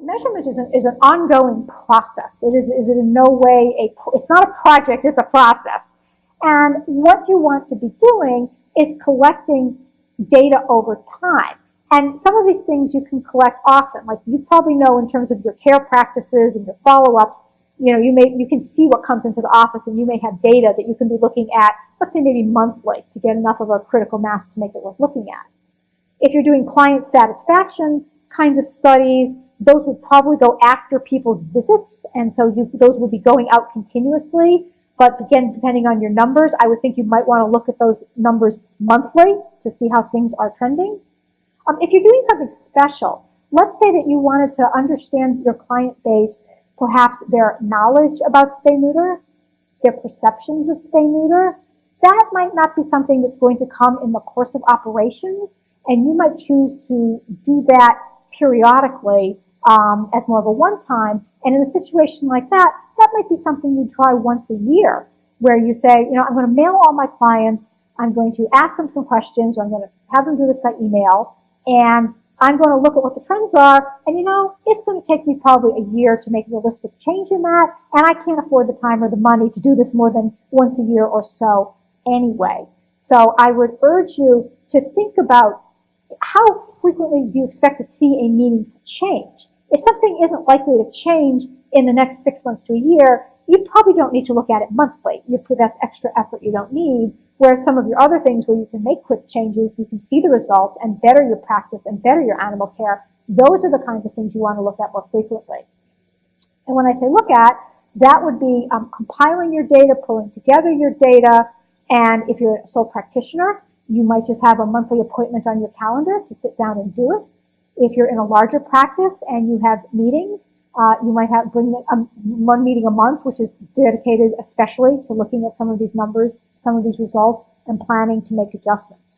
measurement is an ongoing process. It is in no way it's not a project, it's a process. And what you want to be doing is collecting data over time. And some of these things you can collect often. Like you probably know in terms of your care practices and your follow-ups, you can see what comes into the office, and you may have data that you can be looking at, let's say maybe monthly, to get enough of a critical mass to make it worth looking at. If you're doing client satisfaction kinds of studies, those would probably go after people's visits, and so those would be going out continuously. But again, depending on your numbers, I would think you might want to look at those numbers monthly to see how things are trending. If you're doing something special, let's say that you wanted to understand your client base, perhaps their knowledge about spay-neuter, their perceptions of spay-neuter. That might not be something that's going to come in the course of operations, and you might choose to do that periodically as more of a one-time. And in a situation like that, that might be something you try once a year, where you say, I'm going to mail all my clients, I'm going to ask them some questions, or I'm going to have them do this by email, and I'm going to look at what the trends are, and it's going to take me probably a year to make a realistic change in that, and I can't afford the time or the money to do this more than once a year or so anyway. So I would urge you to think about how frequently do you expect to see a meaningful change. If something isn't likely to change in the next 6 months to a year, you probably don't need to look at it monthly. That's extra effort you don't need. Whereas some of your other things where you can make quick changes, you can see the results and better your practice and better your animal care, those are the kinds of things you want to look at more frequently. And when I say look at, that would be compiling your data, pulling together your data, and if you're a sole practitioner, you might just have a monthly appointment on your calendar to sit down and do it. If you're in a larger practice and you have meetings, you might bring one meeting a month, which is dedicated especially to looking at some of these numbers, some of these results, and planning to make adjustments.